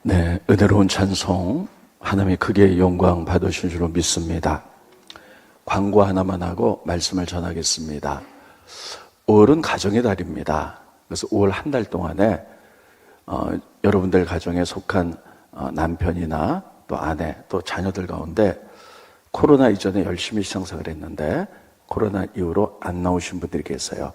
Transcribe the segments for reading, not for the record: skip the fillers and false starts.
네, 은혜로운 찬송, 하나님의 크게 영광 받으신 줄로 믿습니다. 광고 하나만 하고 말씀을 전하겠습니다. 5월은 가정의 달입니다. 그래서 5월 한 달 동안에 여러분들 가정에 속한 남편이나 또 아내, 또 자녀들 가운데 코로나 이전에 열심히 신앙생활을 했는데 코로나 이후로 안 나오신 분들이 계세요.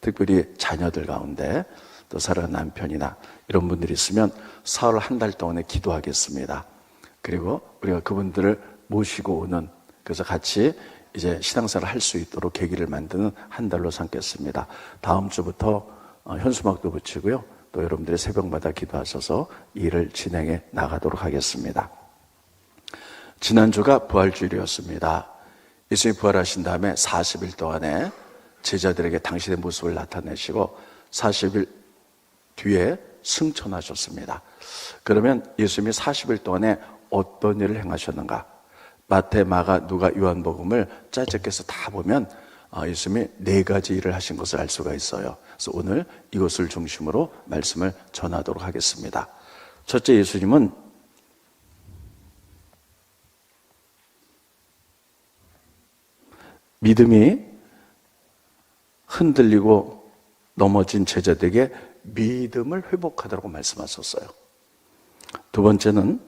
특별히 자녀들 가운데 또 사랑하는 남편이나 이런 분들이 있으면 4월 한 달 동안에 기도하겠습니다. 그리고 우리가 그분들을 모시고 오는, 그래서 같이 이제 신앙생활을 할 수 있도록 계기를 만드는 한 달로 삼겠습니다. 다음 주부터 현수막도 붙이고요. 또 여러분들이 새벽마다 기도하셔서 일을 진행해 나가도록 하겠습니다. 지난주가 부활주일이었습니다. 예수님이 부활하신 다음에 40일 동안에 제자들에게 당신의 모습을 나타내시고 40일 뒤에 승천하셨습니다. 그러면 예수님이 40일 동안에 어떤 일을 행하셨는가? 마태, 마가, 누가, 요한복음을 짜집게서 다 보면 예수님이 4가지 일을 하신 것을 알 수가 있어요. 그래서 오늘 이것을 중심으로 말씀을 전하도록 하겠습니다. 첫째, 예수님은 믿음이 흔들리고 넘어진 제자들에게 믿음을 회복하라고 말씀하셨어요. 두 번째는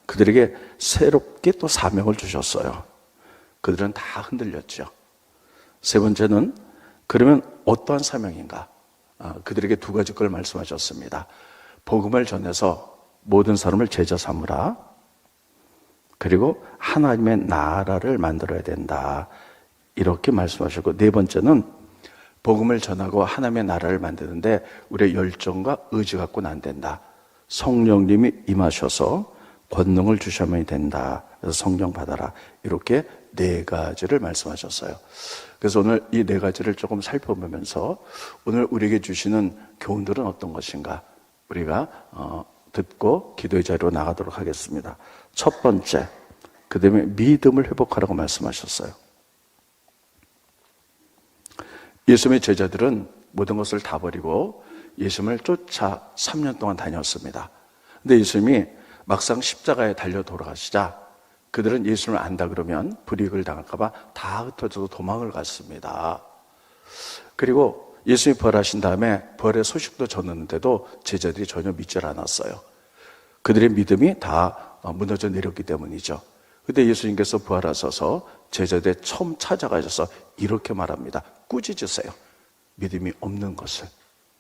그들에게 새롭게 또 사명을 주셨어요. 그들은 다 흔들렸죠. 세 번째는 그러면 어떠한 사명인가? 그들에게 2가지 걸 말씀하셨습니다. 복음을 전해서 모든 사람을 제자 삼으라. 그리고 하나님의 나라를 만들어야 된다. 이렇게 말씀하셨고, 4번째는 복음을 전하고 하나님의 나라를 만드는데 우리의 열정과 의지 갖고는 안 된다. 성령님이 임하셔서 권능을 주셔야 된다. 그래서 성령 받아라. 이렇게 4가지를 말씀하셨어요. 그래서 오늘 이 4가지를 조금 살펴보면서 오늘 우리에게 주시는 교훈들은 어떤 것인가? 우리가 듣고 기도의 자리로 나가도록 하겠습니다. 첫 번째, 그 다음에 믿음을 회복하라고 말씀하셨어요. 예수님의 제자들은 모든 것을 다 버리고 예수님을 쫓아 3년 동안 다녔습니다. 근데 예수님이 막상 십자가에 달려 돌아가시자 그들은 예수님을 안다 그러면 불이익을 당할까 봐 다 흩어져서 도망을 갔습니다. 그리고 예수님이 부활하신 다음에 부활의 소식도 전했는데도 제자들이 전혀 믿질 않았어요. 그들의 믿음이 다 무너져 내렸기 때문이죠. 그때 예수님께서 부활하셔서 제자들의 처음 찾아가셔서 이렇게 말합니다. 꾸짖으세요. 믿음이 없는 것을.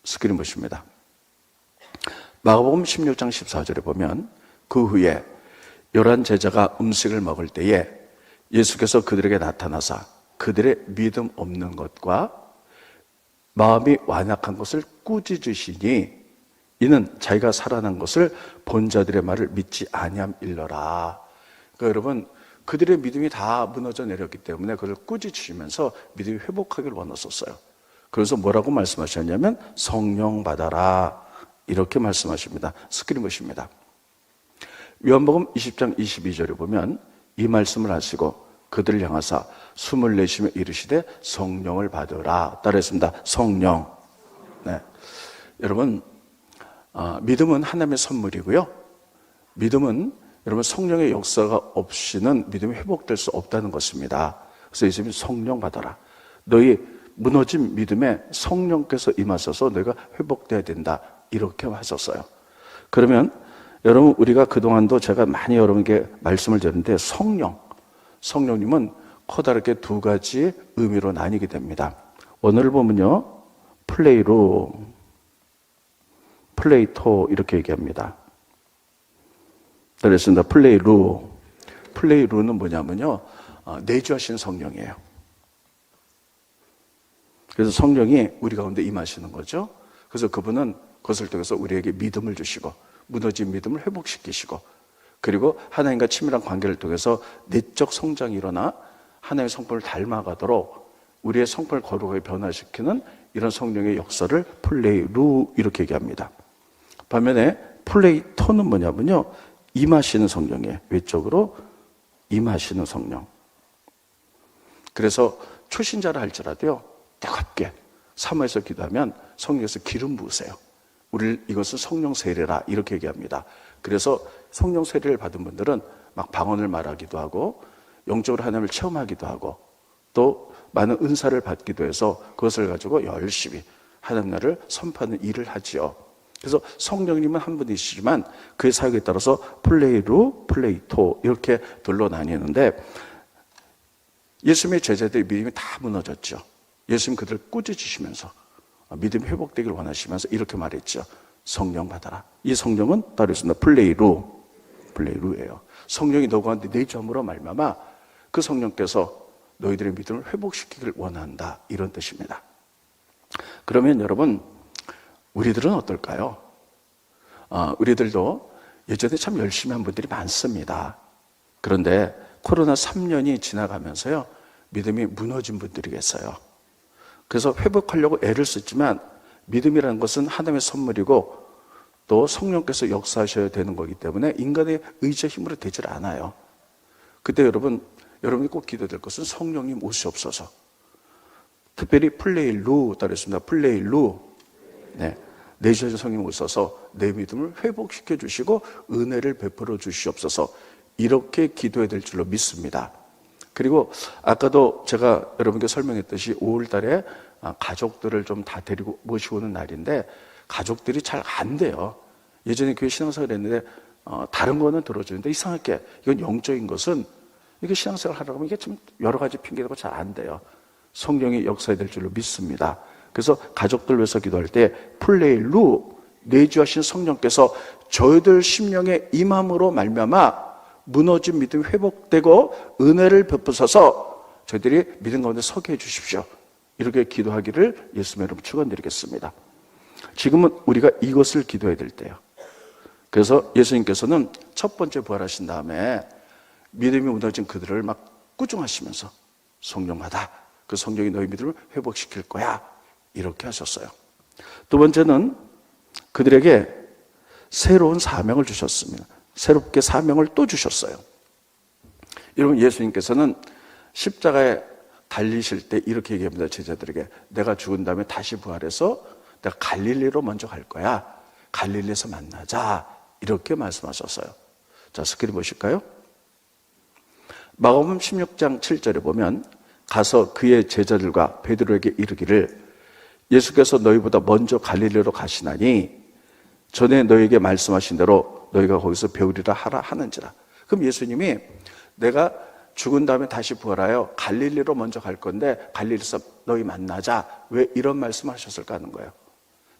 스크린 보십니다. 마가복음 16장 14절에 보면 그 후에 11 제자가 음식을 먹을 때에 예수께서 그들에게 나타나사 그들의 믿음 없는 것과 마음이 완악한 것을 꾸짖으시니 이는 자기가 살아난 것을 본 자들의 말을 믿지 아니함일러라. 그러니까 여러분, 그들의 믿음이 다 무너져 내렸기 때문에 그를 꾸짖으시면서 믿음이 회복하기를 원하셨어요. 그래서 뭐라고 말씀하셨냐면 성령 받아라. 이렇게 말씀하십니다. 스크린 보십니다. 요한복음 20장 22절에 보면 이 말씀을 하시고 그들을 향하사 숨을 내쉬며 이르시되 성령을 받으라. 따라했습니다. 성령. 네. 여러분, 믿음은 하나님의 선물이고요. 믿음은 여러분 성령의 역사가 없이는 믿음이 회복될 수 없다는 것입니다. 그래서 예수님이 성령 받아라. 너희 무너진 믿음에 성령께서 임하셔서 너희가 회복돼야 된다. 이렇게 하셨어요. 그러면 여러분, 우리가 그동안도 제가 많이 여러분께 말씀을 드렸는데 성령님은 커다랗게 2가지 의미로 나뉘게 됩니다. 오늘 보면요, 플레이토 이렇게 얘기합니다. 그랬습니다. 플레이루는 뭐냐면요, 내주하신 성령이에요. 그래서 성령이 우리 가운데 임하시는 거죠. 그래서 그분은 그것을 통해서 우리에게 믿음을 주시고 무너진 믿음을 회복시키시고 그리고 하나님과 친밀한 관계를 통해서 내적 성장이 일어나 하나님의 성품을 닮아가도록 우리의 성품을 거룩하게 변화시키는 이런 성령의 역사를 플레이루 이렇게 얘기합니다. 반면에 플레이토는 뭐냐면요, 임하시는 성령이에요. 외적으로 임하시는 성령. 그래서 초신자라 할지라도요, 뜨겁게 사모해서 기도하면 성령에서 기름 부으세요. 우리 이것은 성령 세례라 이렇게 얘기합니다. 그래서 성령 세례를 받은 분들은 막 방언을 말하기도 하고 영적으로 하나님을 체험하기도 하고 또 많은 은사를 받기도 해서 그것을 가지고 열심히 하나님 나라를 선포하는 일을 하지요. 그래서 성령님은 한 분이시지만 그의 사역에 따라서 플레이루, 플레이토 이렇게 둘로 나뉘는데 예수님의 제자들의 믿음이 다 무너졌죠. 예수님 그들을 꾸짖으시면서 믿음이 회복되기를 원하시면서 이렇게 말했죠. 성령 받아라. 이 성령은 따로 있습니다. 플레이루예요. 성령이 너 가운데 내주함으로 말미암아 그 성령께서 너희들의 믿음을 회복시키기를 원한다. 이런 뜻입니다. 그러면 여러분 우리들은 어떨까요? 우리들도 예전에 참 열심히 한 분들이 많습니다. 그런데 코로나 3년이 지나가면서요 믿음이 무너진 분들이 계세요. 그래서 회복하려고 애를 쓰지만 믿음이라는 것은 하나님의 선물이고 또 성령께서 역사하셔야 되는 거기 때문에 인간의 의지와 힘으로 되질 않아요. 그때 여러분이 꼭 기도될 것은 성령님 오시옵소서. 특별히 플레일루 따르겠습니다. 플레일루. 네. 내주셔서 성령 오셔서 내 믿음을 회복시켜 주시고 은혜를 베풀어 주시옵소서. 이렇게 기도해야 될 줄로 믿습니다. 그리고 아까도 제가 여러분께 설명했듯이 5월 달에 가족들을 좀 다 데리고 모시고 오는 날인데 가족들이 잘 안 돼요. 예전에 교회 신앙생활을 했는데 다른 거는 들어주는데 이상하게 이건 영적인 것은 이게 신앙생활 하려고 하면 이게 좀 여러 가지 핑계대고 잘 안 돼요. 성령이 역사해야 될 줄로 믿습니다. 그래서 가족들 위해서 기도할 때 플레일루 내주하신 성령께서 저희들 심령에 임함으로 말미암아 무너진 믿음이 회복되고 은혜를 베푸셔서 저희들이 믿음 가운데 서게 해주십시오. 이렇게 기도하기를 예수님 이름으로 축원드리겠습니다. 지금은 우리가 이것을 기도해야 될 때예요. 그래서 예수님께서는 첫 번째 부활하신 다음에 믿음이 무너진 그들을 막 꾸중하시면서 성령 받아. 그 성령이 너희 믿음을 회복시킬 거야. 이렇게 하셨어요. 두 번째는 그들에게 새로운 사명을 주셨습니다. 새롭게 사명을 또 주셨어요. 여러분 예수님께서는 십자가에 달리실 때 이렇게 얘기합니다. 제자들에게 내가 죽은 다음에 다시 부활해서 내가 갈릴리로 먼저 갈 거야. 갈릴리에서 만나자. 이렇게 말씀하셨어요. 자, 스크린 보실까요? 마가복음 16장 7절에 보면 가서 그의 제자들과 베드로에게 이르기를 예수께서 너희보다 먼저 갈릴리로 가시나니 전에 너희에게 말씀하신 대로 너희가 거기서 배우리라 하라 하는지라. 그럼 예수님이 내가 죽은 다음에 다시 부활하여 갈릴리로 먼저 갈 건데 갈릴리에서 너희 만나자. 왜 이런 말씀을 하셨을까 하는 거예요.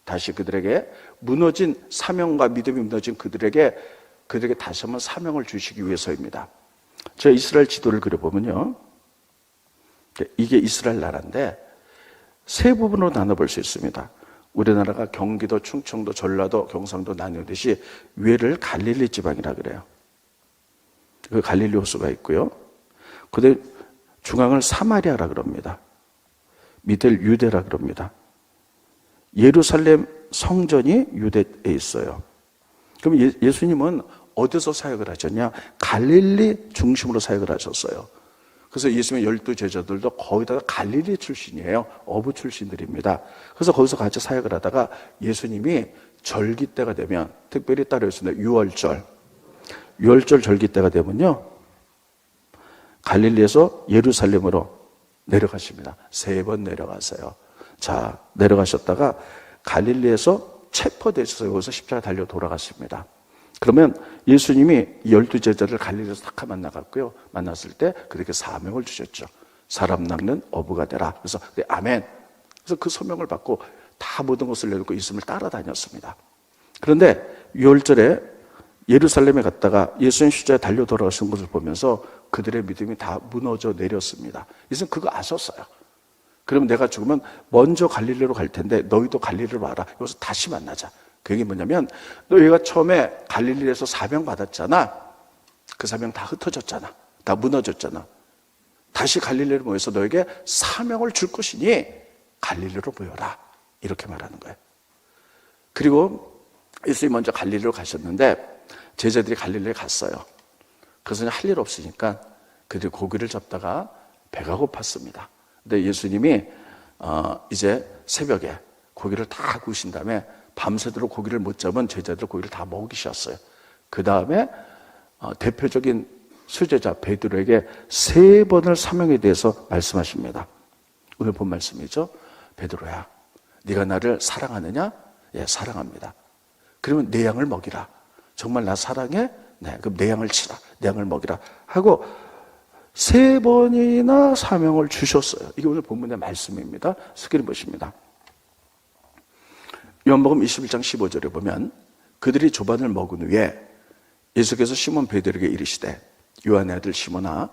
다시 그들에게 무너진 사명과 믿음이 무너진 그들에게 다시 한번 사명을 주시기 위해서입니다. 제가 이스라엘 지도를 그려보면요. 이게 이스라엘 나라인데 세 부분으로 나눠볼 수 있습니다. 우리나라가 경기도, 충청도, 전라도, 경상도 나누듯이 위를 갈릴리 지방이라 그래요. 그 갈릴리 호수가 있고요. 그다음에 중앙을 사마리아라 그럽니다. 밑을 유대라 그럽니다. 예루살렘 성전이 유대에 있어요. 그럼 예수님은 어디서 사역을 하셨냐? 갈릴리 중심으로 사역을 하셨어요. 그래서 예수님의 12 제자들도 거의 다 갈릴리 출신이에요. 어부 출신들입니다. 그래서 거기서 같이 사역을 하다가 예수님이 절기 때가 되면 특별히 따르겠습니다. 유월절 절기 때가 되면요. 갈릴리에서 예루살렘으로 내려가십니다. 3번 내려가세요. 자, 내려가셨다가 갈릴리에서 체포되셔서 여기서 십자가 달려 돌아가십니다. 그러면 예수님이 12 제자를 갈릴리에서 딱 만나갔고요. 만났을 때 그렇게 사명을 주셨죠. 사람 낚는 어부가 되라. 그래서 아멘. 그래서 그 소명을 받고 다 모든 것을 내놓고 예수님을 따라다녔습니다. 그런데 6월절에 예루살렘에 갔다가 예수님 십자가에 달려 돌아가신 것을 보면서 그들의 믿음이 다 무너져 내렸습니다. 예수님 그거 아셨어요. 그러면 내가 죽으면 먼저 갈릴리로 갈 텐데 너희도 갈릴리로 와라. 여기서 다시 만나자. 그 얘기 뭐냐면 너희가 처음에 갈릴리에서 사명 받았잖아. 그 사명 다 흩어졌잖아. 다 무너졌잖아. 다시 갈릴리로 모여서 너에게 사명을 줄 것이니 갈릴리로 모여라. 이렇게 말하는 거예요. 그리고 예수님이 먼저 갈릴리로 가셨는데 제자들이 갈릴리에 갔어요. 그래서 할 일 없으니까 그들이 고기를 잡다가 배가 고팠습니다. 근데 예수님이 이제 새벽에 고기를 다 구우신 다음에 밤새도록 고기를 못 잡은 제자들 고기를 다 먹이셨어요. 그 다음에 대표적인 수제자 베드로에게 3번을 사명에 대해서 말씀하십니다. 오늘 본 말씀이죠. 베드로야, 네가 나를 사랑하느냐? 예, 사랑합니다. 그러면 내 양을 먹이라. 정말 나 사랑해? 네, 그럼 내 양을 치라. 내 양을 먹이라 하고 3번이나 사명을 주셨어요. 이게 오늘 본문의 말씀입니다. 스크린 보십니다. 요한복음 21장 15절에 보면 그들이 조반을 먹은 후에 예수께서 시몬 베드로에게 이르시되 요한의 아들 시몬아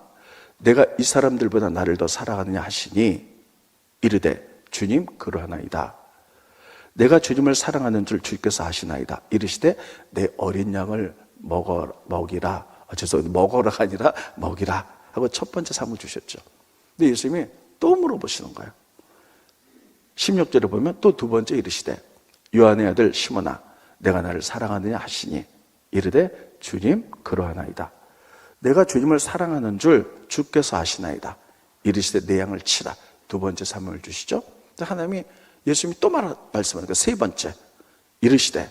내가 이 사람들보다 나를 더 사랑하느냐 하시니 이르되 주님 그러하나이다. 내가 주님을 사랑하는 줄 주께서 아시나이다. 이르시되 내 어린 양을 먹이라. 먹어라가 아니라 먹이라 하고 첫 번째 사명을 주셨죠. 근데 예수님이 또 물어보시는 거예요. 16절에 보면 또 두 번째 이르시되 요한의 아들 시몬아 내가 나를 사랑하느냐 하시니 이르되 주님 그러하나이다. 내가 주님을 사랑하는 줄 주께서 아시나이다. 이르시되 내 양을 치라. 두 번째 사명을 주시죠. 하나님이 예수님이 또 말씀하니까 세 번째 이르시되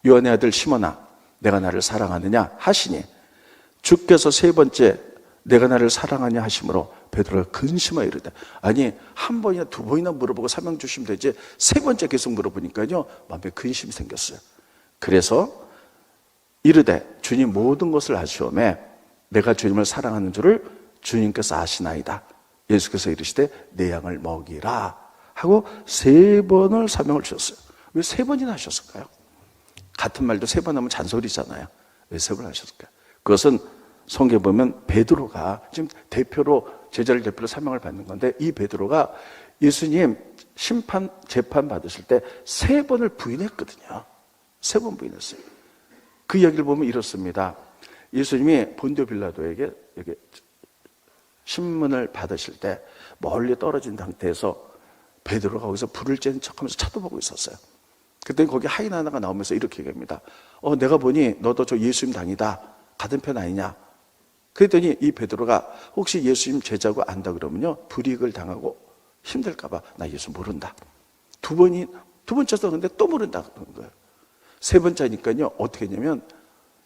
요한의 아들 시몬아 내가 나를 사랑하느냐 하시니 주께서 세 번째 내가 나를 사랑하냐 하심으로 베드로가 근심하여 이르되 아니 한 번이나 두 번이나 물어보고 사명 주시면 되지 세 번째 계속 물어보니까요 마음에 근심이 생겼어요. 그래서 이르되 주님 모든 것을 아시오매 내가 주님을 사랑하는 줄을 주님께서 아시나이다. 예수께서 이르시되 내 양을 먹이라 하고 3번을 사명을 주셨어요. 왜 3번이나 하셨을까요? 같은 말도 3번 하면 잔소리잖아요. 왜 3번 하셨을까요? 그것은 성경에 보면 베드로가 지금 대표로 제자를 대표로 사명을 받는 건데 이 베드로가 예수님 재판 받으실 때 3번을 부인했거든요. 3번 부인했어요. 그 이야기를 보면 이렇습니다. 예수님이 본디오 빌라도에게 이렇게 신문을 받으실 때 멀리 떨어진 상태에서 베드로가 거기서 불을 쬐는 척하면서 쳐다보고 있었어요. 그때 거기 하인 하나가 나오면서 이렇게 얘기합니다. 내가 보니 너도 저 예수님 당이다. 같은 편 아니냐? 그랬더니 이 베드로가 혹시 예수님 제자고 안다 그러면요 불이익을 당하고 힘들까봐 나 예수 모른다. 두 번째 썼는데 또 모른다 그러는 거예요. 세 번째니까요 어떻게 했냐면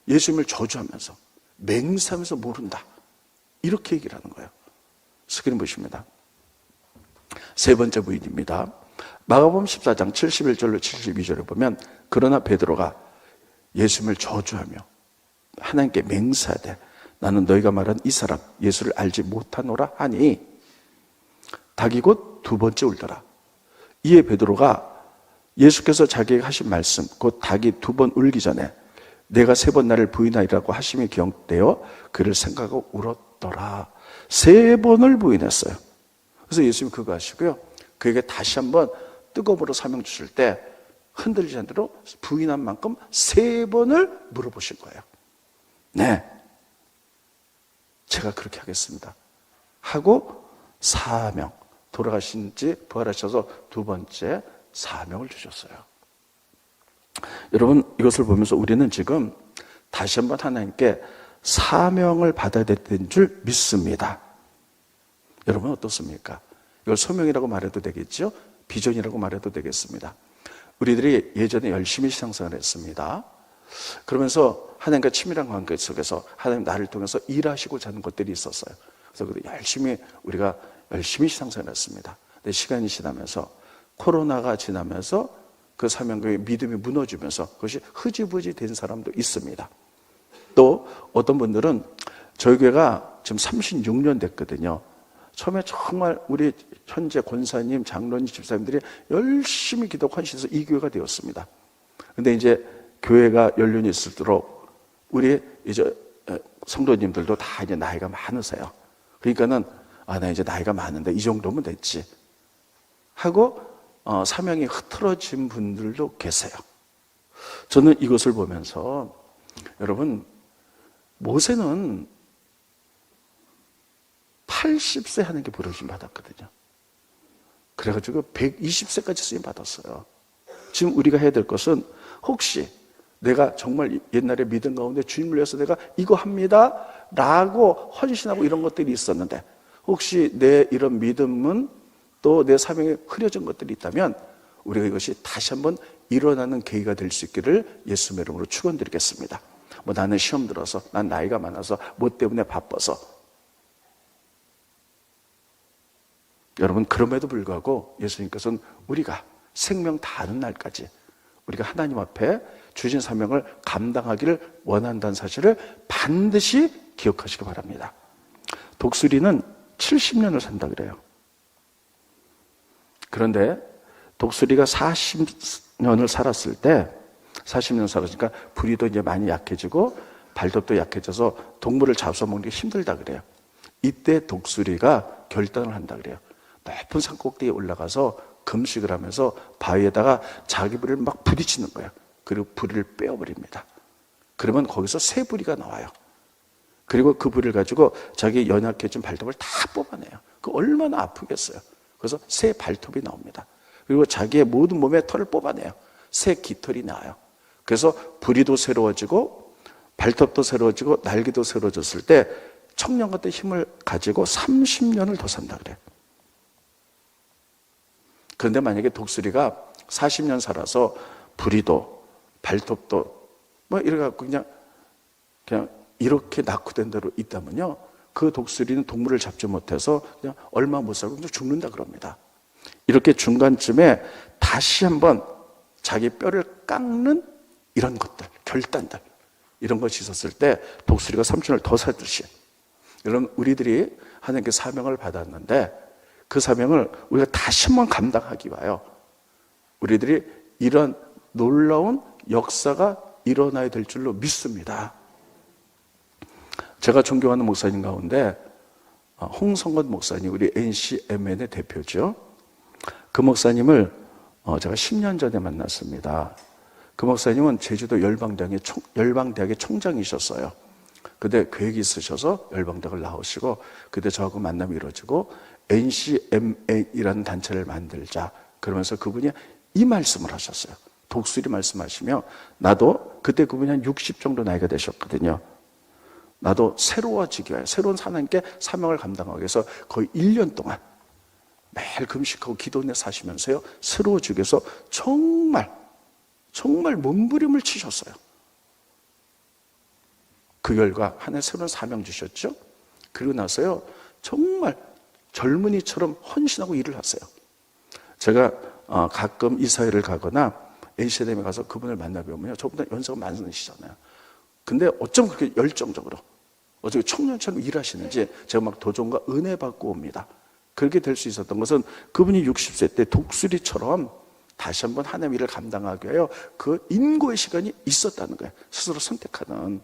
예수님을 저주하면서 맹세하면서 모른다 이렇게 얘기를 하는 거예요. 스크린 보십니다. 세 번째 부인입니다. 마가복음 14장 71절로 72절에 보면 그러나 베드로가 예수님을 저주하며 하나님께 맹세하되 나는 너희가 말한 이 사람 예수를 알지 못하노라 하니 닭이 곧 두 번째 울더라. 이에 베드로가 예수께서 자기에게 하신 말씀 곧 닭이 두 번 울기 전에 내가 3번 나를 부인하리라고 하심이 기억되어 그를 생각하고 울었더라. 3번을 부인했어요. 그래서 예수님이 그거 하시고요 그에게 다시 한번 뜨거움으로 사명 주실 때 흔들리지 않도록 부인한 만큼 3번을 물어보신 거예요. 네, 제가 그렇게 하겠습니다 하고 사명, 돌아가신 지 부활하셔서 두 번째 사명을 주셨어요. 여러분 이것을 보면서 우리는 지금 다시 한번 하나님께 사명을 받아야 되는 줄 믿습니다. 여러분 어떻습니까? 이걸 소명이라고 말해도 되겠죠? 비전이라고 말해도 되겠습니다. 우리들이 예전에 열심히 신앙생활을 했습니다. 그러면서 하나님과 친밀한 관계 속에서 하나님 나를 통해서 일하시고자 하는 것들이 있었어요. 그래서 우리가 열심히 신앙생활을 했습니다. 근데 시간이 지나면서 코로나가 지나면서 그 사명의 믿음이 무너지면서 그것이 흐지부지 된 사람도 있습니다. 또 어떤 분들은 저희 교회가 지금 36년 됐거든요. 처음에 정말 우리 현재 권사님, 장로님, 집사님들이 열심히 기도하고 헌신해서 이 교회가 되었습니다. 근데 이제 교회가 연륜이 있을수록 우리 이제 성도님들도 다 이제 나이가 많으세요. 그러니까는 나 이제 나이가 많은데 이 정도면 됐지 하고 사명이 흐트러진 분들도 계세요. 저는 이것을 보면서 여러분 모세는 80세 하는 게 부르심 받았거든요. 그래가지고 120세까지 쓰임 받았어요. 지금 우리가 해야 될 것은 혹시 내가 정말 옛날에 믿음 가운데 주님을 위해서 내가 이거 합니다 라고 헌신하고 이런 것들이 있었는데 혹시 내 이런 믿음은 또 내 사명에 흐려진 것들이 있다면 우리가 이것이 다시 한번 일어나는 계기가 될 수 있기를 예수님의 이름으로 축원드리겠습니다. 뭐 나는 시험 들어서, 난 나이가 많아서, 뭐 때문에 바빠서. 여러분, 그럼에도 불구하고 예수님께서는 우리가 생명 다하는 날까지 우리가 하나님 앞에 주신 사명을 감당하기를 원한다는 사실을 반드시 기억하시기 바랍니다. 독수리는 70년을 산다 그래요. 그런데 독수리가 40년을 살았을 때, 40년 살았으니까 부리도 이제 많이 약해지고 발톱도 약해져서 동물을 잡숴먹는 게 힘들다 그래요. 이때 독수리가 결단을 한다 그래요. 높은 산 꼭대기에 올라가서 금식을 하면서 바위에다가 자기 부리를 막 부딪히는 거예요. 그리고 부리를 빼어버립니다. 그러면 거기서 새 부리가 나와요. 그리고 그 부리를 가지고 자기 연약해진 발톱을 다 뽑아내요. 그 얼마나 아프겠어요. 그래서 새 발톱이 나옵니다. 그리고 자기의 모든 몸의 털을 뽑아내요. 새 깃털이 나와요. 그래서 부리도 새로워지고 발톱도 새로워지고 날개도 새로워졌을 때 청년 같은 힘을 가지고 30년을 더 산다 그래요. 그런데 만약에 독수리가 40년 살아서 부리도 발톱도 뭐 이래갖고 그냥 이렇게 낙후된 대로 있다면요, 그 독수리는 동물을 잡지 못해서 그냥 얼마 못 살고 그냥 죽는다 그럽니다. 이렇게 중간쯤에 다시 한번 자기 뼈를 깎는 이런 것들, 결단들, 이런 것이 있었을 때 독수리가 30년을 더 살듯이, 여러분, 우리들이 하나님께 사명을 받았는데 그 사명을 우리가 다시 한번 감당하기 위하여 우리들이 이런 놀라운 역사가 일어나야 될 줄로 믿습니다. 제가 존경하는 목사님 가운데 홍성건 목사님, 우리 NCMN의 대표죠. 그 목사님을 제가 10년 전에 만났습니다. 그 목사님은 제주도 열방대학의 총장이셨어요. 그때 계획이 있으셔서 열방대학을 나오시고 그때 저하고 만남이 이루어지고 NCMN이라는 단체를 만들자 그러면서 그분이 이 말씀을 하셨어요. 독수리 말씀하시며, 나도 그때 그분이 한 60 정도 나이가 되셨거든요. 나도 새로워지기 위해, 새로운 하나님께 사명을 감당하기 위해서 거의 1년 동안 매일 금식하고 기도내 사시면서요, 새로워지기 위해서 정말 몸부림을 치셨어요. 그 결과 하나의 새로운 사명 주셨죠. 그리고 나서요, 정말 젊은이처럼 헌신하고 일을 하세요. 제가 가끔 이사회를 가거나 NCM에 가서 그분을 만나보면요, 저보다 연세가 많으시잖아요. 근데 어쩜 그렇게 열정적으로, 어떻게 청년처럼 일하시는지 제가 막 도전과 은혜 받고 옵니다. 그렇게 될 수 있었던 것은 그분이 60세 때 독수리처럼 다시 한번 하나님의 일을 감당하기 위하여 그 인고의 시간이 있었다는 거예요. 스스로 선택하는.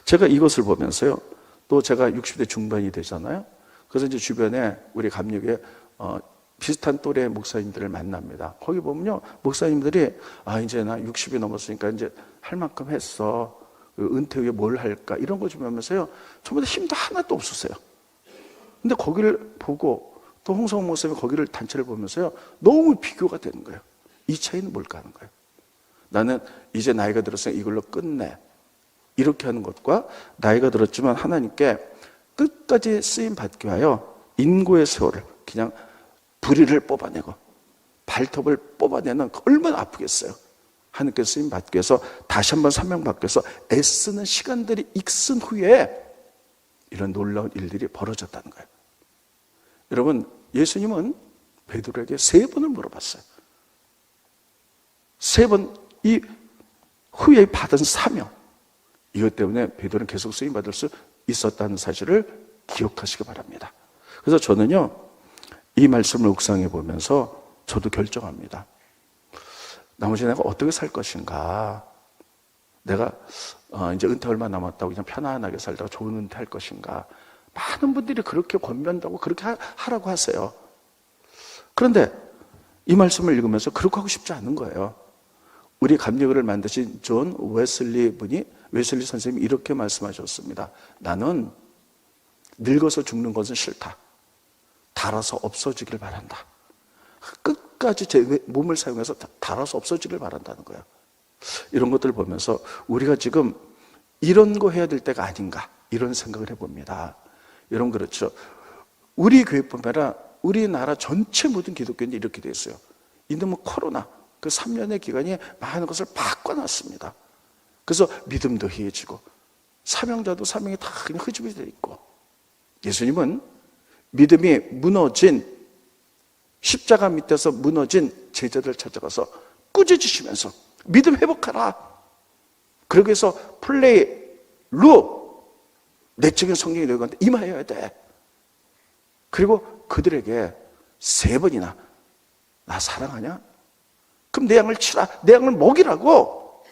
제가 이것을 보면서요, 또 제가 60대 중반이 되잖아요. 그래서 이제 주변에 우리 감리교회 비슷한 또래 목사님들을 만납니다. 거기 보면요, 목사님들이 이제 나 60이 넘었으니까 이제 할 만큼 했어. 은퇴 후에 뭘 할까? 이런 거 좀 하면서요, 전부 다 힘도 하나도 없었어요. 근데 거기를 보고 또 홍성호 목사님이 거기를 단체를 보면서요, 너무 비교가 되는 거예요. 이 차이는 뭘까 하는 거예요. 나는 이제 나이가 들었으니까 이걸로 끝내. 이렇게 하는 것과 나이가 들었지만 하나님께 끝까지 쓰임 받기 위하여 인고의 세월을 그냥 부리를 뽑아내고 발톱을 뽑아내는, 얼마나 아프겠어요. 하나님께 쓰임 받기 위해서 다시 한번 사명 받기 위해서 애쓰는 시간들이 익은 후에 이런 놀라운 일들이 벌어졌다는 거예요. 여러분, 예수님은 베드로에게 3번을 물어봤어요. 3번 이 후에 받은 사명, 이것 때문에 베드로는 계속 쓰임 받을 수 있었다는 사실을 기억하시기 바랍니다. 그래서 저는요, 이 말씀을 묵상해 보면서 저도 결정합니다. 나머지 내가 어떻게 살 것인가? 내가 이제 은퇴 얼마 남았다고 그냥 편안하게 살다가 좋은 은퇴 할 것인가? 많은 분들이 그렇게 권면한다고 그렇게 하라고 하세요. 그런데 이 말씀을 읽으면서 그렇게 하고 싶지 않은 거예요. 우리 감리교를 만드신 존 웨슬리 선생님이 이렇게 말씀하셨습니다. 나는 늙어서 죽는 것은 싫다. 닳아서 없어지길 바란다. 끝까지 제 몸을 사용해서 닳아서 없어지길 바란다는 거예요. 이런 것들을 보면서 우리가 지금 이런 거 해야 될 때가 아닌가, 이런 생각을 해봅니다. 여러분, 그렇죠. 우리 교회뿐만 아니라 우리나라 전체 모든 기독교인들이 이렇게 돼 있어요. 이놈의 코로나, 그 3년의 기간이 많은 것을 바꿔놨습니다. 그래서 믿음도 해지고 사명자도 사명이 다 그냥 흐지부지 되어 있고, 예수님은 믿음이 무너진, 십자가 밑에서 무너진 제자들 찾아가서 꾸짖으시면서 믿음 회복하라. 그러기 위해서 플레이로 내적인 성령이 너희한테 임하여야 돼. 그리고 그들에게 3번이나 나 사랑하냐? 그럼 내 양을 치라, 내 양을 먹이라고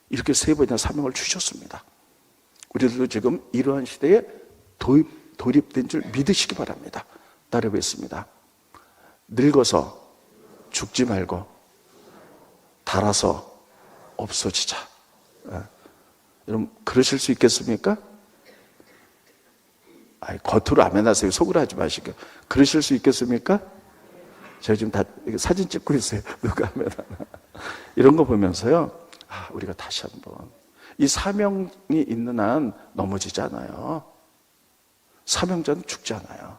이렇게 3번이나 사명을 주셨습니다. 우리들도 지금 이러한 시대에 돌입된 줄 믿으시기 바랍니다. 따르겠습니다. 늙어서 죽지 말고 닳아서 없어지자. 여러분 그러실 수 있겠습니까? 겉으로 아멘 하세요. 속으로 하지 마시고. 그러실 수 있겠습니까? 제가 지금 다 사진 찍고 있어요. 누가 아멘 하나. 이런 거 보면서요, 우리가 다시 한번 이 사명이 있는 한 넘어지지 않아요. 사명자는 죽지 않아요.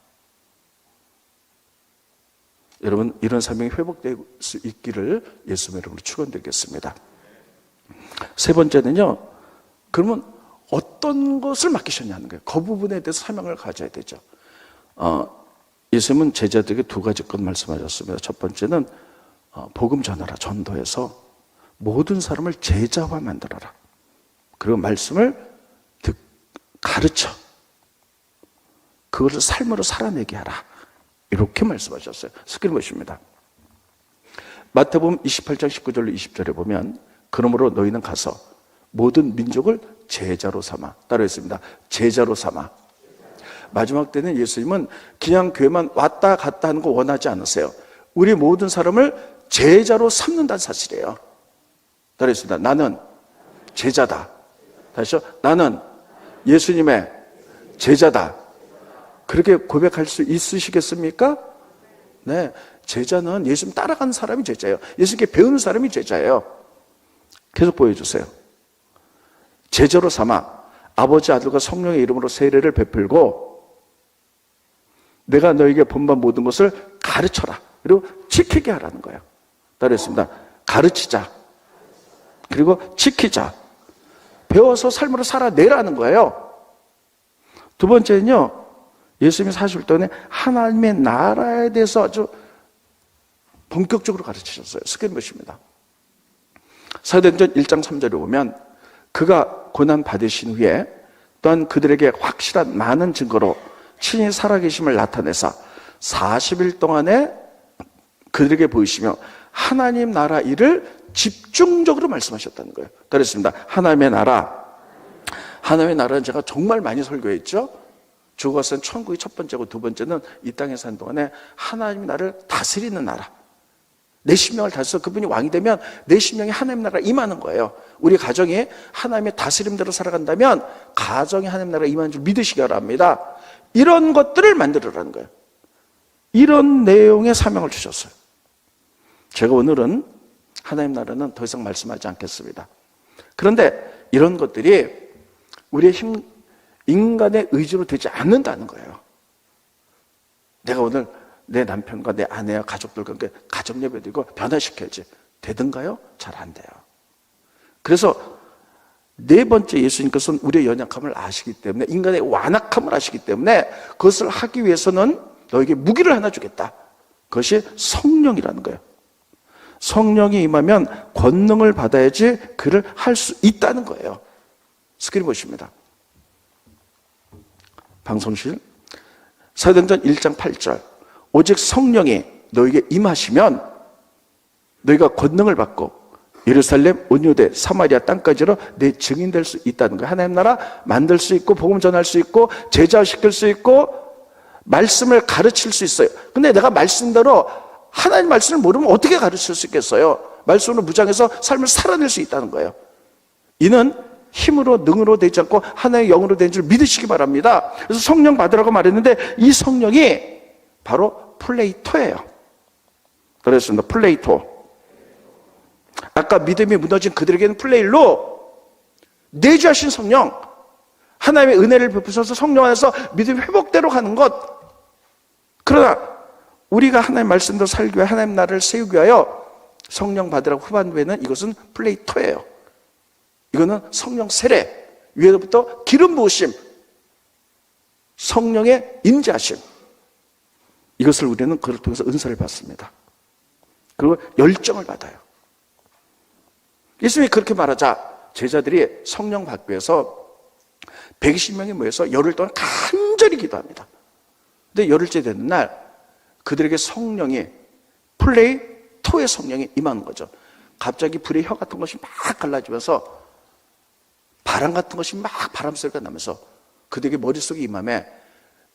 여러분 이런 사명이 회복될 수 있기를 예수님의 이름으로 축원드리겠습니다. 3번째는요, 그러면 어떤 것을 맡기셨냐는 거예요. 그 부분에 대해서 사명을 가져야 되죠. 예수님은 제자들에게 2가지 것 말씀하셨습니다. 첫 번째는 복음 전하라, 전도해서 모든 사람을 제자화 만들어라. 그리고 말씀을 가르쳐 그것을 삶으로 살아내게 하라. 이렇게 말씀하셨어요. 스크린 보십니다. 마태복음 28장 19절로 20절에 보면 그러므로 너희는 가서 모든 민족을 제자로 삼아. 따라했습니다. 제자로 삼아. 마지막 때는 예수님은 그냥 교회만 왔다 갔다 하는 거 원하지 않으세요. 우리 모든 사람을 제자로 삼는다는 사실이에요. 따라했습니다. 나는 제자다. 다시요. 나는 예수님의 제자다. 그렇게 고백할 수 있으시겠습니까? 네. 제자는 예수님 따라가는 사람이 제자예요. 예수님께 배우는 사람이 제자예요. 계속 보여주세요. 제자로 삼아 아버지, 아들과 성령의 이름으로 세례를 베풀고 내가 너에게 본반 모든 것을 가르쳐라. 그리고 지키게 하라는 거예요. 따라했습니다. 가르치자. 그리고 지키자. 배워서 삶으로 살아내라는 거예요. 2번째는요, 예수님이 사실 동안에 하나님의 나라에 대해서 아주 본격적으로 가르치셨어요. 스크린 보십니다. 사도행전 1장 3절에 보면 그가 고난 받으신 후에 또한 그들에게 확실한 많은 증거로 친히 살아계심을 나타내사 40일 동안에 그들에게 보이시며 하나님 나라 일을 집중적으로 말씀하셨다는 거예요. 그랬습니다. 하나님의 나라. 하나님의 나라는 제가 정말 많이 설교했죠. 죽어서는 천국이 첫 번째고 2번째는 이 땅에 사는 동안에 하나님의 나라를 다스리는 나라. 내 심령을 다스려서 그분이 왕이 되면 내 심령이 하나님 나라가 임하는 거예요. 우리 가정이 하나님의 다스림대로 살아간다면 가정이 하나님 나라가 임하는 줄 믿으시기 바랍니다. 이런 것들을 만들으라는 거예요. 이런 내용의 사명을 주셨어요. 제가 오늘은 하나님 나라는 더 이상 말씀하지 않겠습니다. 그런데 이런 것들이 우리의 인간의 의지로 되지 않는다는 거예요. 내가 오늘 내 남편과 내 아내와 가족들과 함께 가정 예배 드리고 변화시켜야지. 되든가요? 잘 안 돼요. 그래서 4번째, 예수님께서는 우리의 연약함을 아시기 때문에, 인간의 완악함을 아시기 때문에 그것을 하기 위해서는 너에게 무기를 하나 주겠다. 그것이 성령이라는 거예요. 성령이 임하면 권능을 받아야지 그를 할 수 있다는 거예요. 스크린 보십니다. 방송실. 사도행전 1장 8절. 오직 성령이 너에게 임하시면 너희가 권능을 받고 예루살렘, 온 유대, 사마리아 땅까지로 내 증인 될 수 있다는 거예요. 하나님 나라 만들 수 있고 복음 전할 수 있고 제자시킬 수 있고 말씀을 가르칠 수 있어요. 근데 내가 말씀대로 하나님 말씀을 모르면 어떻게 가르칠 수 있겠어요? 말씀으로 무장해서 삶을 살아낼 수 있다는 거예요. 이는 힘으로 능으로 되지 않고 하나의 영으로 된 줄 믿으시기 바랍니다. 그래서 성령 받으라고 말했는데 이 성령이 바로 플레이토예요. 그랬습니다. 플레이토. 아까 믿음이 무너진 그들에게는 플레일로 내주하신 성령, 하나님의 은혜를 베푸셔서 성령 안에서 믿음이 회복대로 가는 것. 그러나 우리가 하나님 말씀대로 살기 위해 하나님 나라를 세우기 위하여 성령 받으라고 후반부에는 이것은 플레이토예요. 이거는 성령 세례, 위에로부터 기름 부으심, 성령의 임재하심. 이것을 우리는 그걸 통해서 은사를 받습니다. 그리고 열정을 받아요. 예수님이 그렇게 말하자 제자들이 성령 받기 위해서 120명이 모여서 열흘 동안 간절히 기도합니다. 근데 열흘째 되는 날 그들에게 성령이 플레이토의 성령이 임하는 거죠. 갑자기 불의 혀 같은 것이 막 갈라지면서 바람 같은 것이 막 바람 소리가 나면서 그들에게 머릿속에 임함에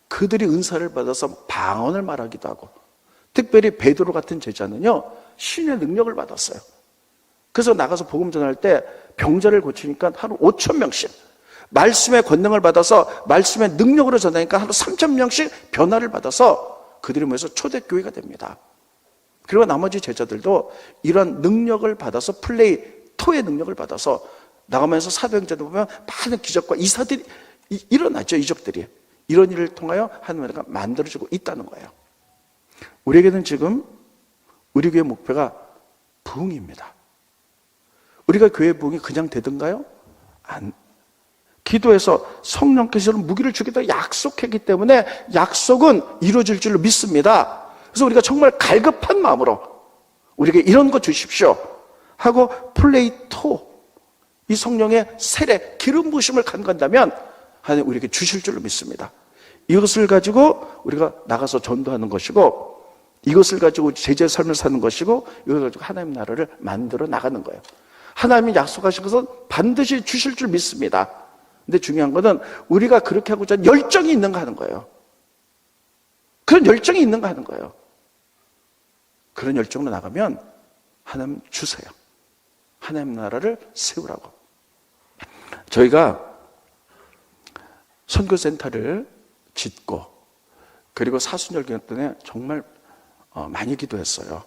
그들이 은사를 받아서 방언을 말하기도 하고, 특별히 베드로 같은 제자는요 신의 능력을 받았어요. 그래서 나가서 복음 전할 때 병자를 고치니까 하루 5,000명씩, 말씀의 권능을 받아서 말씀의 능력으로 전하니까 하루 3,000명씩 변화를 받아서 그들이 모여서 초대교회가 됩니다. 그리고 나머지 제자들도 이런 능력을 받아서 플레이토의 능력을 받아서 나가면서 사도행전을 보면 많은 기적과 이사들이 일어나죠. 이적들이. 이런 일을 통하여 하나님가 만들어주고 있다는 거예요. 우리에게는 지금 우리 교회 목표가 부흥입니다. 우리가 교회 부흥이 그냥 되던가요? 기도해서 성령께서 무기를 주겠다 약속했기 때문에 약속은 이루어질 줄로 믿습니다. 그래서 우리가 정말 갈급한 마음으로 우리에게 이런 거 주십시오 하고 플레이토, 이 성령의 세례, 기름 부으심을 간구한다면 하나님 우리에게 주실 줄로 믿습니다. 이것을 가지고 우리가 나가서 전도하는 것이고, 이것을 가지고 제자의 삶을 사는 것이고, 이걸 가지고 하나님 나라를 만들어 나가는 거예요. 하나님이 약속하신 것은 반드시 주실 줄 믿습니다. 근데 중요한 것은 우리가 그렇게 하고자 하는 열정이 있는가 하는 거예요. 그런 열정이 있는가 하는 거예요. 그런 열정으로 나가면 하나님 주세요. 하나님 나라를 세우라고. 저희가 선교센터를 짓고 그리고 사순절 기간 때문에 정말 많이 기도했어요.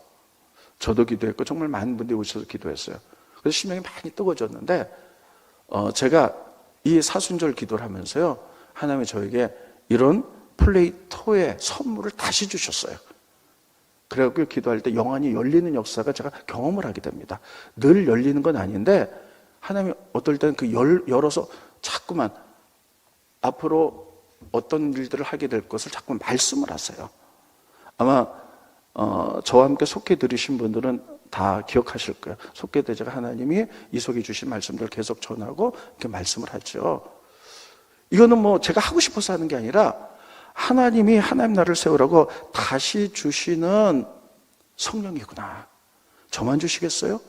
저도 기도했고 정말 많은 분들이 오셔서 기도했어요. 그래서 심령이 많이 뜨거워졌는데 제가 이 사순절 기도를 하면서요 하나님이 저에게 이런 플레이토의 선물을 다시 주셨어요. 그래갖고 기도할 때 영안이 열리는 역사가 제가 경험을 하게 됩니다. 늘 열리는 건 아닌데 하나님이 어떨 때는 그 열어서 자꾸만 앞으로 어떤 일들을 하게 될 것을 자꾸 말씀을 하세요. 아마 저와 함께 속해 들으신 분들은 다 기억하실 거예요. 속해 대제가 하나님이 이 속에 주신 말씀들을 계속 전하고 이렇게 말씀을 하죠. 이거는 뭐 제가 하고 싶어서 하는 게 아니라 하나님이 하나님 나라를 세우라고 다시 주시는 성령이구나. 저만 주시겠어요?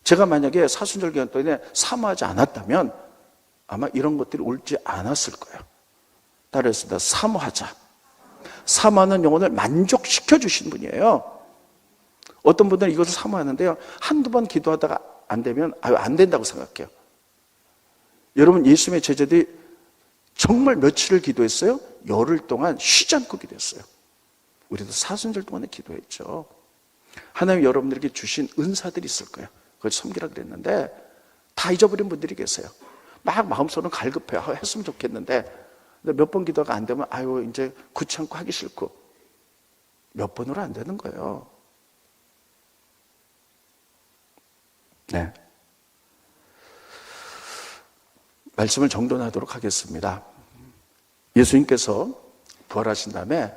제가 만약에 사순절 기간 동안에 사모하지 않았다면 아마 이런 것들이 올지 않았을 거예요. 따라서 사모하자. 사모하는 영혼을 만족시켜 주신 분이에요. 어떤 분들은 이것을 사모하는데요, 한두 번 기도하다가 안 되면 안 된다고 생각해요. 여러분, 예수님의 제자들이 정말 며칠을 기도했어요? 열흘 동안 쉬지 않고 기도했어요. 우리도 사순절 동안에 기도했죠. 하나님 여러분들에게 주신 은사들이 있을 거예요. 그걸 섬기라 그랬는데 다 잊어버린 분들이 계세요. 막 마음속으로는 갈급해요. 했으면 좋겠는데 몇 번 기도가 안 되면 이제 귀찮고 하기 싫고, 몇 번으로 안 되는 거예요. 네. 말씀을 정돈하도록 하겠습니다. 예수님께서 부활하신 다음에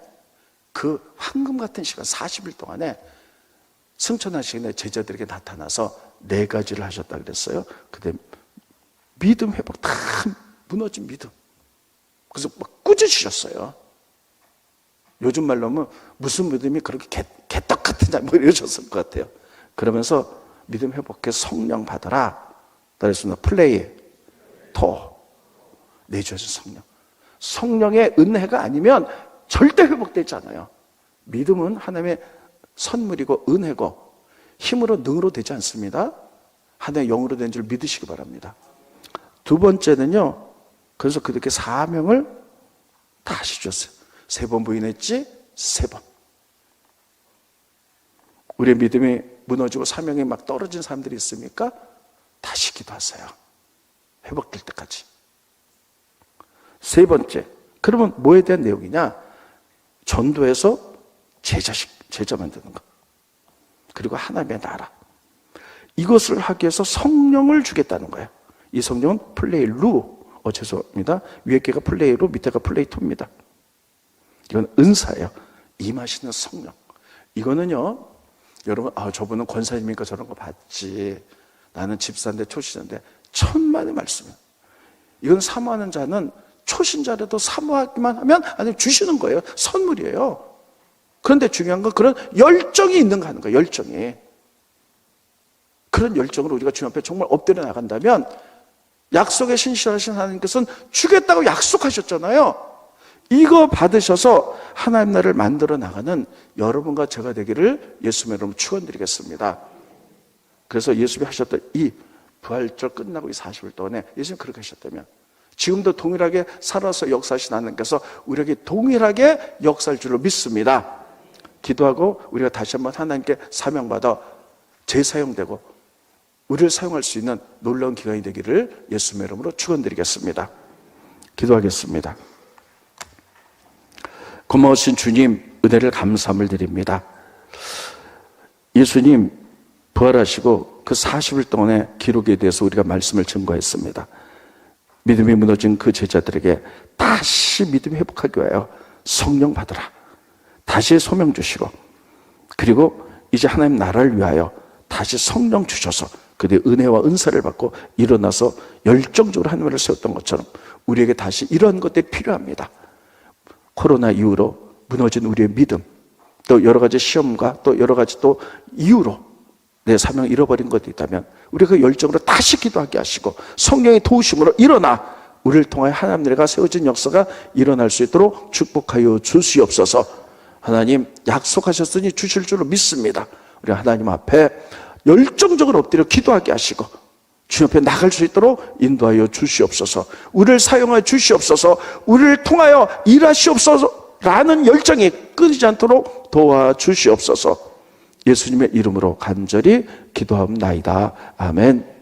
그 황금 같은 시간 40일 동안에 승천하시기에 제자들에게 나타나서 4가지를 하셨다 그랬어요. 그때 믿음 회복, 다 무너진 믿음. 그래서 막 꾸짖으셨어요. 요즘 말로 하면 무슨 믿음이 그렇게 개떡 같은지 뭐 이러셨을 것 같아요. 그러면서 믿음 회복해 성령 받아라. 그랬습니다. 플레이토, 내주하신 성령. 성령의 은혜가 아니면 절대 회복되지 않아요. 믿음은 하나님의 선물이고 은혜고 힘으로 능으로 되지 않습니다. 하나님의 영으로 된 줄 믿으시기 바랍니다. 두 번째는요, 그래서 그렇게 사명을 다시 줬어요. 3번 부인했지? 3번. 우리의 믿음이 무너지고 사명이 막 떨어진 사람들이 있습니까? 다시 기도하세요. 회복될 때까지. 3번째, 그러면 뭐에 대한 내용이냐? 전도해서 제자 만드는 거. 그리고 하나님의 나라. 이것을 하기 위해서 성령을 주겠다는 거예요. 이 성령은 플레이루, 죄송합니다. 위에 게가 플레이루, 밑에가 플레이토입니다. 이건 은사예요. 임하시는 성령. 이거는요, 여러분, 저분은 권사님이니까 저런 거 봤지. 나는 집사인데 초신자인데, 천만의 말씀이에요. 이건 사모하는 자는 초신자라도 사모하기만 하면 하나님 주시는 거예요. 선물이에요. 그런데 중요한 건 그런 열정이 있는가 하는 거예요. 열정이. 그런 열정으로 우리가 주님 앞에 정말 엎드려 나간다면 약속에 신실하신 하나님께서는 주겠다고 약속하셨잖아요. 이거 받으셔서 하나님 나라를 만들어 나가는 여러분과 제가 되기를 예수님의 이름으로 축원드리겠습니다. 그래서 예수님이 하셨던 이 부활절 끝나고 이 40일 동안에 예수님이 그렇게 하셨다면 지금도 동일하게 살아서 역사하신 하나님께서 우리에게 동일하게 역사할 줄로 믿습니다. 기도하고 우리가 다시 한번 하나님께 사명받아 재사용되고 우리를 사용할 수 있는 놀라운 기간이 되기를 예수님의 이름으로 축원드리겠습니다. 기도하겠습니다. 고마우신 주님, 은혜를 감사함을 드립니다. 예수님 부활하시고 그 40일 동안의 기록에 대해서 우리가 말씀을 증거했습니다. 믿음이 무너진 그 제자들에게 다시 믿음이 회복하기 위하여 성령 받으라. 다시 소명 주시고, 그리고 이제 하나님 나라를 위하여 다시 성령 주셔서 그들의 은혜와 은사를 받고 일어나서 열정적으로 하나님을 세웠던 것처럼 우리에게 다시 이런 것들이 필요합니다. 코로나 이후로 무너진 우리의 믿음, 또 여러 가지 시험과 또 여러 가지 또 이유로 내 사명을 잃어버린 것도 있다면 우리가 그 열정으로 다시 기도하게 하시고 성령의 도우심으로 일어나 우리를 통하여 하나님 나라가 세워진 역사가 일어날 수 있도록 축복하여 주시옵소서. 하나님 약속하셨으니 주실 줄로 믿습니다. 우리 하나님 앞에 열정적으로 엎드려 기도하게 하시고 주님 앞에 나갈 수 있도록 인도하여 주시옵소서. 우리를 사용하여 주시옵소서. 우리를 통하여 일하시옵소서 라는 열정이 끊이지 않도록 도와주시옵소서. 예수님의 이름으로 간절히 기도하옵나이다. 아멘.